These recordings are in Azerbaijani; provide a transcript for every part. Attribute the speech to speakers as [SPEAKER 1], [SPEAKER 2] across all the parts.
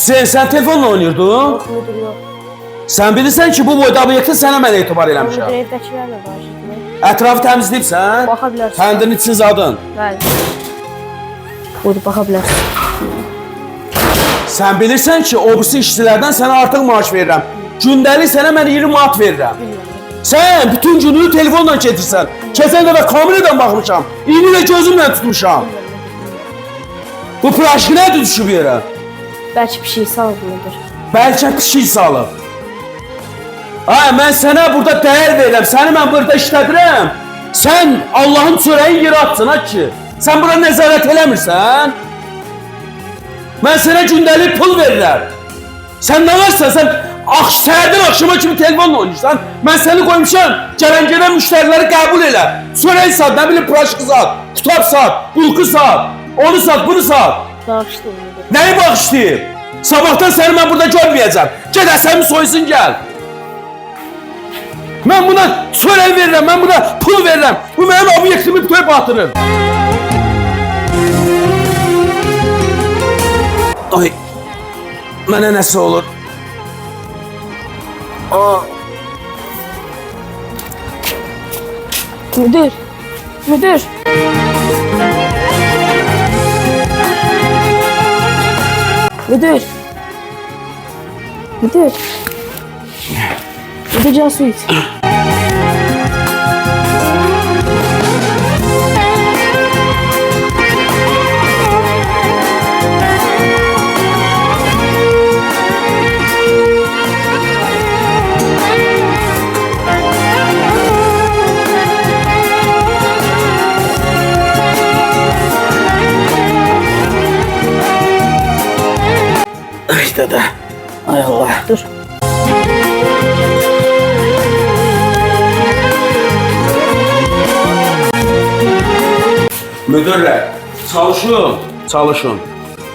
[SPEAKER 1] Sen telefonla oynuyordun?
[SPEAKER 2] Yok müdür yok.
[SPEAKER 1] Sen bilirsən ki, bu boyda obyekti sənə mən etibar
[SPEAKER 2] Müdür
[SPEAKER 1] eləmişəm.
[SPEAKER 2] evdəkilərlə danışır.
[SPEAKER 1] Ətrafı təmizləyibsən?
[SPEAKER 2] Baxa bilərsən.
[SPEAKER 1] Təndirin için zadın.
[SPEAKER 2] Bəli. Buyur, baxa bilərsən.
[SPEAKER 1] Sən bilirsən ki, o birisi işçilərdən sənə artıq maaş verirəm. Gündəlik sənə mən 20 manat verirəm. Sən bütün gününü telefonla keçirsən. Keçən dəfə kamerayla baxmışam. İndi də gözümlə tutmuşam. Bu plaşkı nədir düşüb yerə?
[SPEAKER 2] Bəlkə bir şey salıb müdür.
[SPEAKER 1] Bəlkə pişik salıb. Ay, mən sənə burada dəyər verirəm. Səni mən burada işlədirəm. Sən Allahın çörəyi yerə atsın ha ki. Sən bura nəzarət eləmirsən. Mən sənə gündəlik pul verirəm. Sən nə varsan, sən səhərdən akşama kimi telefonla oynayırsan. Mən səni qoymuşam, gələn gedən müştəriləri qəbul elə. Çörək sat, nə bilim, plaşkı sat, kutab sat, bulku sat, onu sat, bunu sat.
[SPEAKER 2] Bağışlayın müdür.
[SPEAKER 1] Nəyi bağışlayayım? Sabahtan səni mən burada görməyəcəm. Ged əsəmi soysun gəl. Mən buna çörək verirəm, mən buna pul verirəm. Bu mənim obyektimi bütöv batırır. Ay, mənə nəsə olur. Aa.
[SPEAKER 2] Müdür. Müdür. Müdür. Müdür. Müdür casuit.
[SPEAKER 1] Ay dede. Ay Allah.
[SPEAKER 2] Dur.
[SPEAKER 1] Müdürlər, çalışın.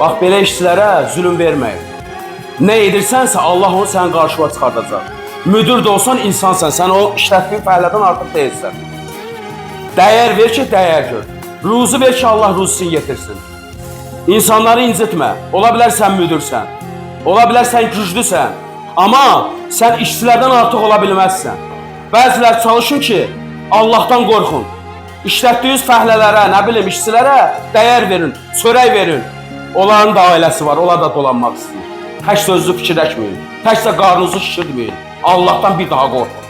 [SPEAKER 1] Bax, belə işçilərə zülüm verməyin. Nə edirsənsə, Allah onu sənin qarşıma çıxardacaq. Müdür də olsan, insansan. Sən o işlətdiyin fəhlədən artıq deyilsən. Dəyər ver ki, dəyər gör. Ruzu ver ki, Allah ruzusunu getirsin. İnsanları incitmə. Ola bilər sən müdürsən. Ola bilər sən güclüsən. Amma sən işçilərdən artıq ola bilməzsən. Bəzilər çalışın ki, Allahdan qorxun. İşlətdiyiniz fəhlələrə, nə bilim, işçilərə dəyər verin, çörək verin. Onların da ailəsi var, onlar da dolanmaq istəyir. Tək sözlü fikirləşməyin, təkcə qarnınızı şişirməyin. Allahdan bir daha qorxun.